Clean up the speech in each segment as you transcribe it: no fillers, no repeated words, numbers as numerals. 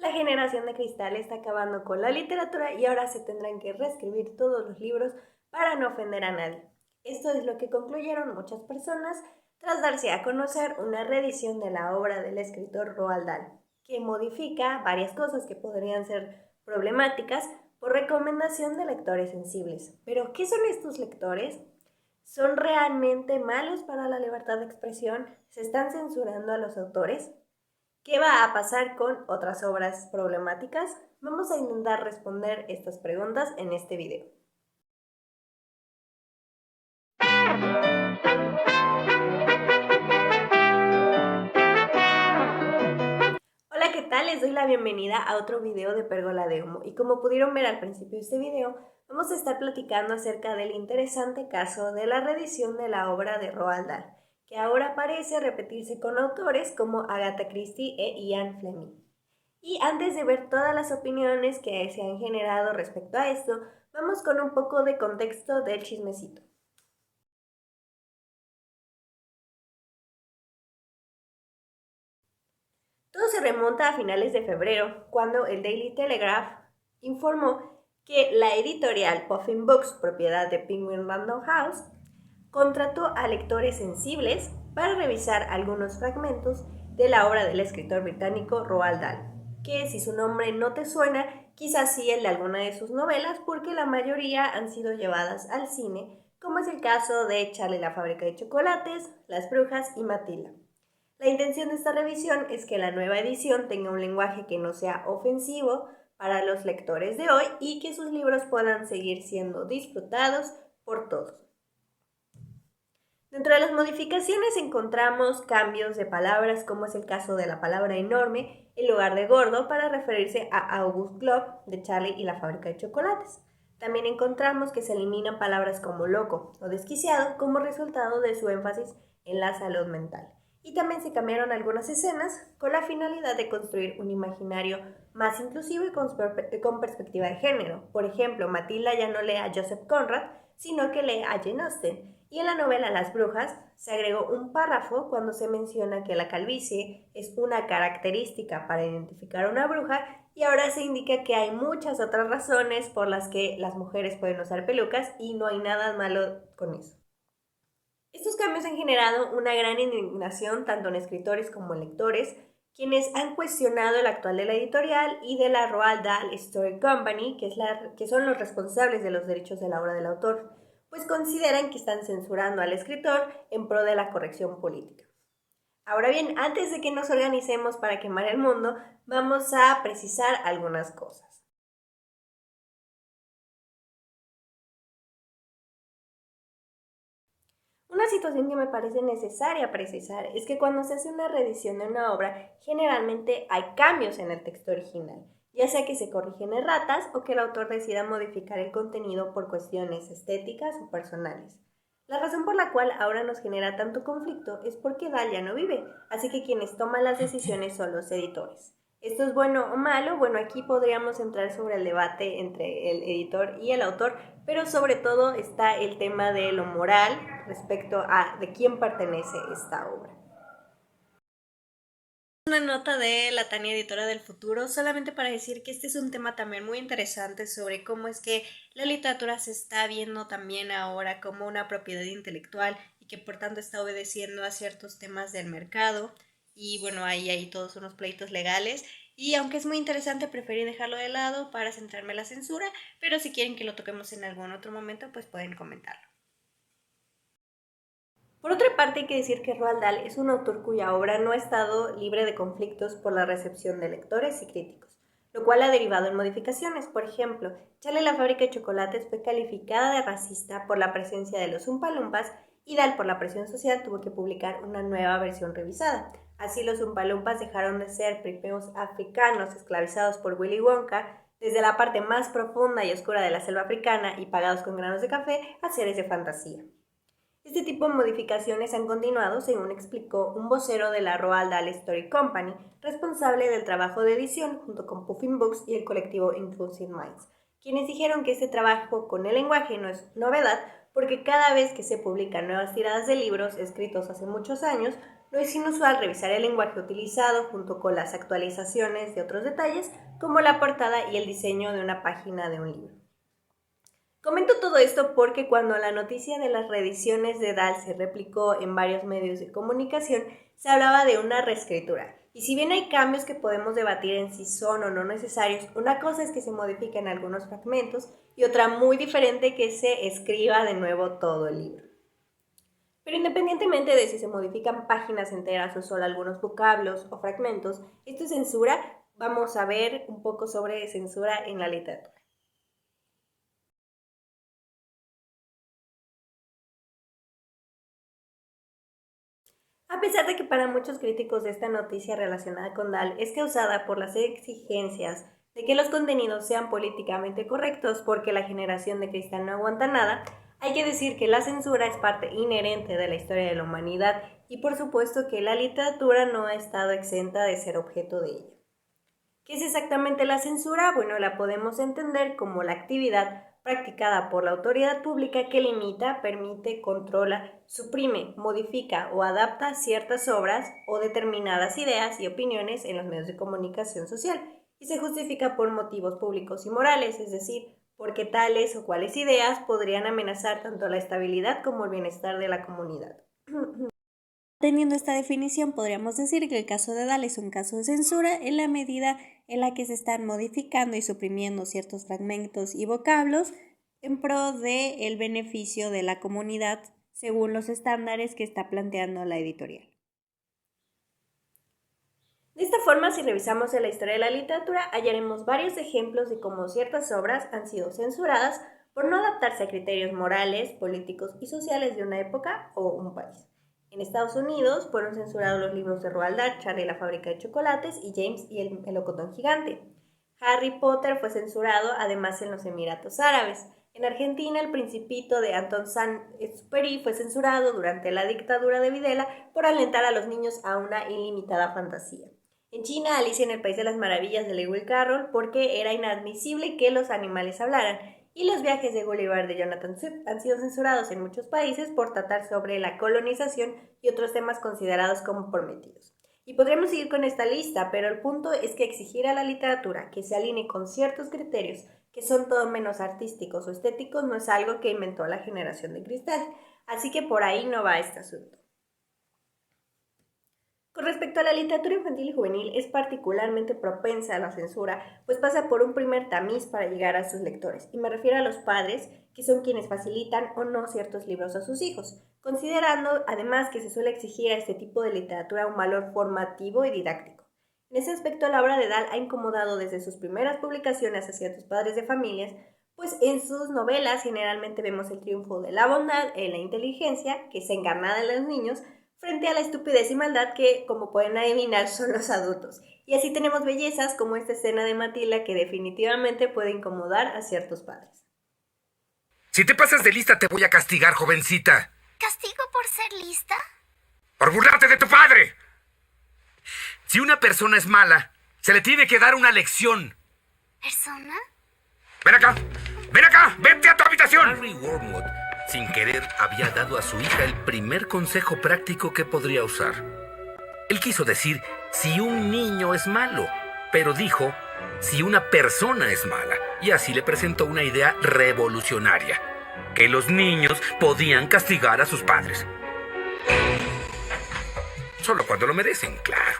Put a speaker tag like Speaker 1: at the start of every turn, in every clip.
Speaker 1: La generación de cristal está acabando con la literatura y ahora se tendrán que reescribir todos los libros para no ofender a nadie. Esto es lo que concluyeron muchas personas tras darse a conocer una reedición de la obra del escritor Roald Dahl, que modifica varias cosas que podrían ser problemáticas por recomendación de lectores sensibles. Pero, ¿qué son estos lectores? ¿Son realmente malos para la libertad de expresión? ¿Se están censurando a los autores? ¿Qué va a pasar con otras obras problemáticas? Vamos a intentar responder estas preguntas en este video. Hola, ¿qué tal? Les doy la bienvenida a otro video de Pérgola de Humo y como pudieron ver al principio de este video, vamos a estar platicando acerca del interesante caso de la reedición de la obra de Roald Dahl, que ahora parece repetirse con autores como Agatha Christie e Ian Fleming. Y antes de ver todas las opiniones que se han generado respecto a esto, vamos con un poco de contexto del chismecito. Todo se remonta a finales de febrero, cuando el Daily Telegraph informó que la editorial Puffin Books, propiedad de Penguin Random House, contrató a lectores sensibles para revisar algunos fragmentos de la obra del escritor británico Roald Dahl, que si su nombre no te suena, quizás sí el de alguna de sus novelas, porque la mayoría han sido llevadas al cine, como es el caso de Charlie la fábrica de chocolates, Las brujas y Matilda. La intención de esta revisión es que la nueva edición tenga un lenguaje que no sea ofensivo para los lectores de hoy y que sus libros puedan seguir siendo disfrutados por todos. Dentro de las modificaciones encontramos cambios de palabras, como es el caso de la palabra enorme en lugar de gordo para referirse a August Glob de Charlie y la fábrica de chocolates. También encontramos que se eliminan palabras como loco o desquiciado como resultado de su énfasis en la salud mental. Y también se cambiaron algunas escenas con la finalidad de construir un imaginario más inclusivo y con perspectiva de género. Por ejemplo, Matilda ya no lee a Joseph Conrad, sino que lee a Jane Austen. Y en la novela Las brujas se agregó un párrafo cuando se menciona que la calvicie es una característica para identificar a una bruja y ahora se indica que hay muchas otras razones por las que las mujeres pueden usar pelucas y no hay nada malo con eso. Estos cambios han generado una gran indignación tanto en escritores como en lectores, quienes han cuestionado el actual de la editorial y de la Roald Dahl Story Company, que son los responsables de los derechos de la obra del autor, pues consideran que están censurando al escritor en pro de la corrección política. Ahora bien, antes de que nos organicemos para quemar el mundo, vamos a precisar algunas cosas. Una situación que me parece necesaria precisar es que cuando se hace una reedición de una obra, generalmente hay cambios en el texto original, ya sea que se corrigen erratas o que el autor decida modificar el contenido por cuestiones estéticas o personales. La razón por la cual ahora nos genera tanto conflicto es porque Dahl ya no vive, así que quienes toman las decisiones son los editores. ¿Esto es bueno o malo? Bueno, aquí podríamos entrar sobre el debate entre el editor y el autor, pero sobre todo está el tema de lo moral respecto a de quién pertenece esta obra. Una nota de la Tania Editora del Futuro, solamente para decir que este es un tema también muy interesante sobre cómo es que la literatura se está viendo también ahora como una propiedad intelectual y que por tanto está obedeciendo a ciertos temas del mercado y bueno, ahí hay todos unos pleitos legales y aunque es muy interesante preferí dejarlo de lado para centrarme en la censura, pero si quieren que lo toquemos en algún otro momento pues pueden comentarlo. Por otra parte, hay que decir que Roald Dahl es un autor cuya obra no ha estado libre de conflictos por la recepción de lectores y críticos, lo cual ha derivado en modificaciones. Por ejemplo, Charlie la fábrica de chocolates fue calificada de racista por la presencia de los Oompa Loompas y Dahl, por la presión social, tuvo que publicar una nueva versión revisada. Así, los Oompa Loompas dejaron de ser primeros africanos esclavizados por Willy Wonka desde la parte más profunda y oscura de la selva africana y pagados con granos de café a seres de fantasía. Este tipo de modificaciones han continuado, según explicó un vocero de la Roald Dahl Story Company, responsable del trabajo de edición junto con Puffin Books y el colectivo Inclusive Minds, quienes dijeron que este trabajo con el lenguaje no es novedad porque cada vez que se publican nuevas tiradas de libros escritos hace muchos años, No es inusual revisar el lenguaje utilizado junto con las actualizaciones de otros detalles, como la portada y el diseño de una página de un libro. Comento todo esto porque cuando la noticia de las reediciones de Dahl se replicó en varios medios de comunicación, se hablaba de una reescritura. Y si bien hay cambios que podemos debatir en si son o no necesarios, una cosa es que se modifiquen algunos fragmentos y otra muy diferente que se escriba de nuevo todo el libro. Pero independientemente de si se modifican páginas enteras o solo algunos vocablos o fragmentos, esto es censura. Vamos a ver un poco sobre censura en la literatura. A pesar de que para muchos críticos de esta noticia relacionada con Dahl es causada por las exigencias de que los contenidos sean políticamente correctos porque la generación de cristal no aguanta nada, hay que decir que la censura es parte inherente de la historia de la humanidad y por supuesto que la literatura no ha estado exenta de ser objeto de ella. ¿Qué es exactamente la censura? Bueno, la podemos entender como la actividad practicada por la autoridad pública que limita, permite, controla, suprime, modifica o adapta ciertas obras o determinadas ideas y opiniones en los medios de comunicación social y se justifica por motivos públicos y morales, es decir, porque tales o cuales ideas podrían amenazar tanto la estabilidad como el bienestar de la comunidad. Teniendo esta definición, podríamos decir que el caso de Dahl es un caso de censura en la medida en la que se están modificando y suprimiendo ciertos fragmentos y vocablos en pro del beneficio de la comunidad según los estándares que está planteando la editorial. De esta forma, si revisamos en la historia de la literatura, hallaremos varios ejemplos de cómo ciertas obras han sido censuradas por no adaptarse a criterios morales, políticos y sociales de una época o un país. En Estados Unidos fueron censurados los libros de Roald Dahl, Charlie y la fábrica de chocolates y James y el melocotón gigante. Harry Potter fue censurado además en los Emiratos Árabes. En Argentina, El Principito de Anton Saint-Exupéry fue censurado durante la dictadura de Videla por alentar a los niños a una ilimitada fantasía. En China, Alicia en el País de las Maravillas de Lewis Carroll porque era inadmisible que los animales hablaran. Y Los viajes de Gulliver de Jonathan Swift han sido censurados en muchos países por tratar sobre la colonización y otros temas considerados comprometidos. Y podríamos seguir con esta lista, pero el punto es que exigir a la literatura que se alinee con ciertos criterios que son todo menos artísticos o estéticos no es algo que inventó la generación de cristal. Así que por ahí no va este asunto. Con respecto a la literatura infantil y juvenil, es particularmente propensa a la censura, pues pasa por un primer tamiz para llegar a sus lectores, y me refiero a los padres, que son quienes facilitan o no ciertos libros a sus hijos, considerando además que se suele exigir a este tipo de literatura un valor formativo y didáctico. En ese aspecto, la obra de Dahl ha incomodado desde sus primeras publicaciones a ciertos padres de familias, pues en sus novelas generalmente vemos el triunfo de la bondad en la inteligencia, que es encarnada en los niños, frente a la estupidez y maldad que, como pueden adivinar, son los adultos. Y así tenemos bellezas como esta escena de Matilda que definitivamente puede incomodar a ciertos padres.
Speaker 2: Si te pasas de lista te voy a castigar, jovencita.
Speaker 3: ¿Castigo por ser lista?
Speaker 2: ¡Por burlarte de tu padre! Si una persona es mala, se le tiene que dar una lección.
Speaker 3: ¿Persona?
Speaker 2: ¡Ven acá! ¡Ven acá! ¡Vete a tu habitación! Harry Wormwood, sin querer, había dado a su hija el primer consejo práctico que podría usar. Él quiso decir si un niño es malo, pero dijo si una persona es mala, y así le presentó una idea revolucionaria, que los niños podían castigar a sus padres. Solo cuando lo merecen, claro.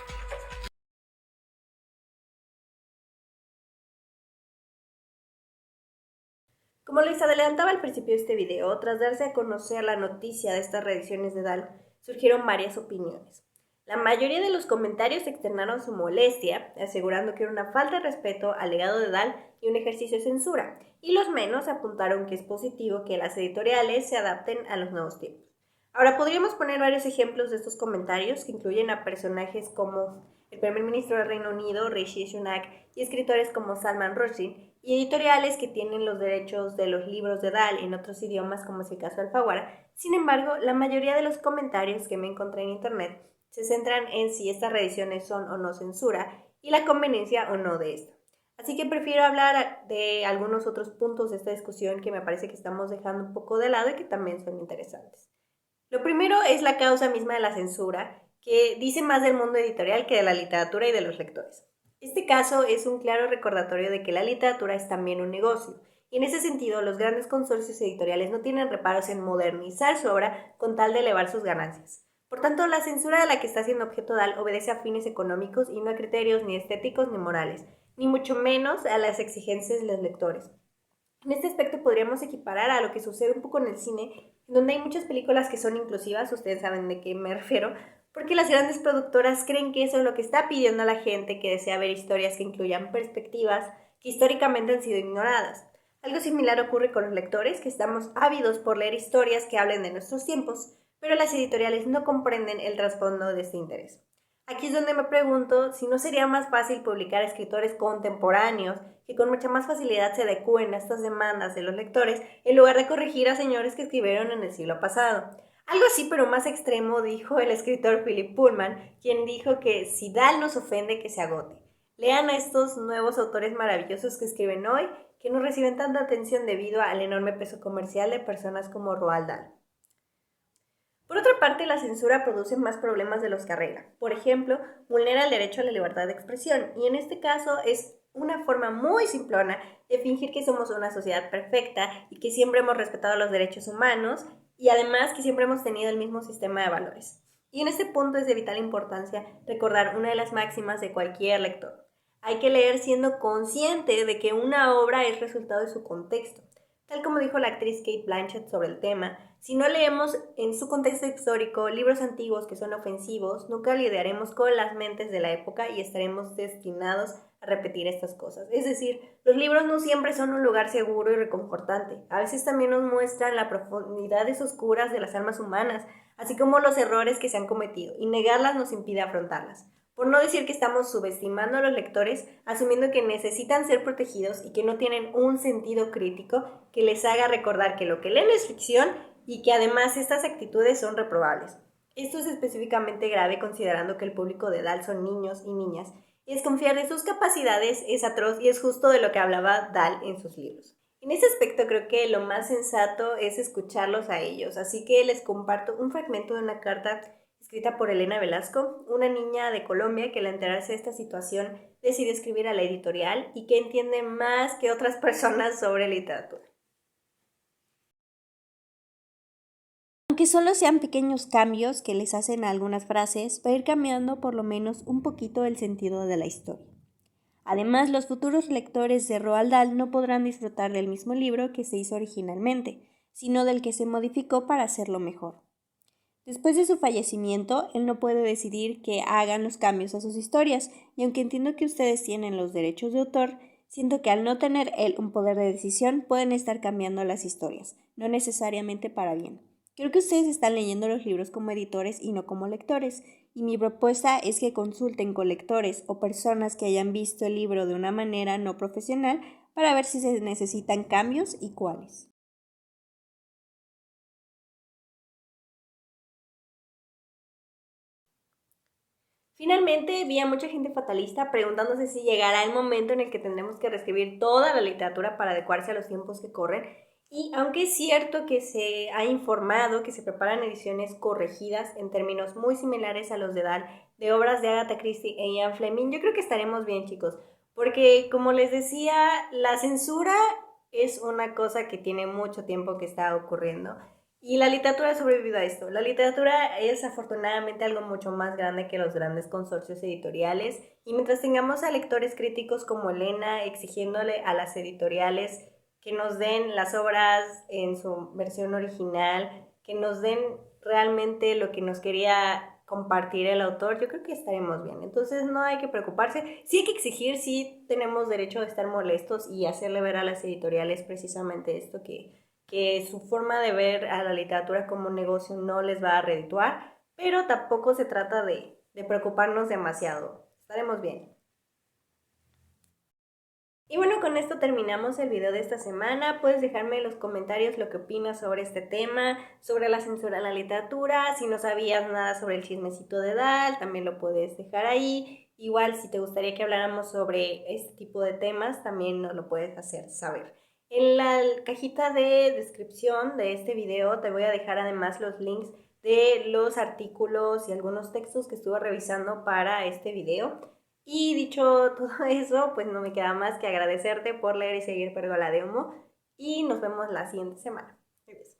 Speaker 1: Como les adelantaba al principio de este video, tras darse a conocer la noticia de estas reediciones de Dahl, surgieron varias opiniones. La mayoría de los comentarios externaron su molestia, asegurando que era una falta de respeto al legado de Dahl y un ejercicio de censura, y los menos apuntaron que es positivo que las editoriales se adapten a los nuevos tiempos. Ahora, podríamos poner varios ejemplos de estos comentarios que incluyen a personajes como el primer ministro del Reino Unido, Rishi Sunak, y escritores como Salman Rushdie, y editoriales que tienen los derechos de los libros de Dahl en otros idiomas, como es el caso de Alfaguara. Sin embargo, la mayoría de los comentarios que me encontré en internet se centran en si estas reediciones son o no censura y la conveniencia o no de esto. Así que prefiero hablar de algunos otros puntos de esta discusión que me parece que estamos dejando un poco de lado y que también son interesantes. Lo primero es la causa misma de la censura, que dice más del mundo editorial que de la literatura y de los lectores. Este caso es un claro recordatorio de que la literatura es también un negocio, y en ese sentido los grandes consorcios editoriales no tienen reparos en modernizar su obra con tal de elevar sus ganancias. Por tanto, la censura de la que está siendo objeto DAL obedece a fines económicos y no a criterios ni estéticos ni morales, ni mucho menos a las exigencias de los lectores. En este aspecto podríamos equiparar a lo que sucede un poco en el cine, donde hay muchas películas que son inclusivas, ustedes saben de qué me refiero, porque las grandes productoras creen que eso es lo que está pidiendo a la gente que desea ver historias que incluyan perspectivas que históricamente han sido ignoradas. Algo similar ocurre con los lectores, que estamos ávidos por leer historias que hablen de nuestros tiempos, pero las editoriales no comprenden el trasfondo de este interés. Aquí es donde me pregunto si no sería más fácil publicar escritores contemporáneos que con mucha más facilidad se adecúen a estas demandas de los lectores en lugar de corregir a señores que escribieron en el siglo pasado. Algo así, pero más extremo, dijo el escritor Philip Pullman, quien dijo que si Dal nos ofende, que se agote. Lean a estos nuevos autores maravillosos que escriben hoy, que no reciben tanta atención debido al enorme peso comercial de personas como Roald Dahl. Por otra parte, la censura produce más problemas de los que arregla. Por ejemplo, vulnera el derecho a la libertad de expresión, y en este caso es una forma muy simplona de fingir que somos una sociedad perfecta y que siempre hemos respetado los derechos humanos y además que siempre hemos tenido el mismo sistema de valores. Y en este punto es de vital importancia recordar una de las máximas de cualquier lector. Hay que leer siendo consciente de que una obra es resultado de su contexto. Tal como dijo la actriz Cate Blanchett sobre el tema, si no leemos en su contexto histórico libros antiguos que son ofensivos, nunca lidiaremos con las mentes de la época y estaremos destinados a repetir estas cosas. Es decir, los libros no siempre son un lugar seguro y reconfortante. A veces también nos muestran las profundidades oscuras de las almas humanas, así como los errores que se han cometido, y negarlas nos impide afrontarlas. Por no decir que estamos subestimando a los lectores, asumiendo que necesitan ser protegidos y que no tienen un sentido crítico que les haga recordar que lo que leen es ficción y que además estas actitudes son reprobables. Esto es específicamente grave considerando que el público de Dahl son niños y niñas, y desconfiar de sus capacidades es atroz y es justo de lo que hablaba Dahl en sus libros. En ese aspecto creo que lo más sensato es escucharlos a ellos, así que les comparto un fragmento de una carta escrita por Elena Velasco, una niña de Colombia que al enterarse de esta situación decide escribir a la editorial y que entiende más que otras personas sobre literatura.
Speaker 4: Aunque solo sean pequeños cambios que les hacen a algunas frases, va a ir cambiando por lo menos un poquito el sentido de la historia. Además, los futuros lectores de Roald Dahl no podrán disfrutar del mismo libro que se hizo originalmente, sino del que se modificó para hacerlo mejor. Después de su fallecimiento, él no puede decidir que hagan los cambios a sus historias, y aunque entiendo que ustedes tienen los derechos de autor, siento que al no tener él un poder de decisión, pueden estar cambiando las historias, no necesariamente para bien. Creo que ustedes están leyendo los libros como editores y no como lectores, y mi propuesta es que consulten con lectores o personas que hayan visto el libro de una manera no profesional para ver si se necesitan cambios y cuáles.
Speaker 1: Finalmente, vi a mucha gente fatalista preguntándose si llegará el momento en el que tendremos que reescribir toda la literatura para adecuarse a los tiempos que corren. Y aunque es cierto que se ha informado que se preparan ediciones corregidas en términos muy similares a los de Dahl, de obras de Agatha Christie e Ian Fleming, yo creo que estaremos bien, chicos. Porque, como les decía, la censura es una cosa que tiene mucho tiempo que está ocurriendo. Y la literatura ha sobrevivido a esto. La literatura es afortunadamente algo mucho más grande que los grandes consorcios editoriales. Y mientras tengamos a lectores críticos como Elena exigiéndole a las editoriales que nos den las obras en su versión original, que nos den realmente lo que nos quería compartir el autor, yo creo que estaremos bien. Entonces no hay que preocuparse. Sí hay que exigir, sí tenemos derecho a estar molestos y hacerle ver a las editoriales precisamente esto, que su forma de ver a la literatura como un negocio no les va a redituar, pero tampoco se trata de preocuparnos demasiado. Estaremos bien. Y bueno, con esto terminamos el video de esta semana. Puedes dejarme en los comentarios lo que opinas sobre este tema, sobre la censura en la literatura. Si no sabías nada sobre el chismecito de Dahl, también lo puedes dejar ahí. Igual, si te gustaría que habláramos sobre este tipo de temas, también nos lo puedes hacer saber. En la cajita de descripción de este video te voy a dejar además los links de los artículos y algunos textos que estuve revisando para este video. Y dicho todo eso, pues no me queda más que agradecerte por leer y seguir Pérgola de Humo y nos vemos la siguiente semana. Adiós.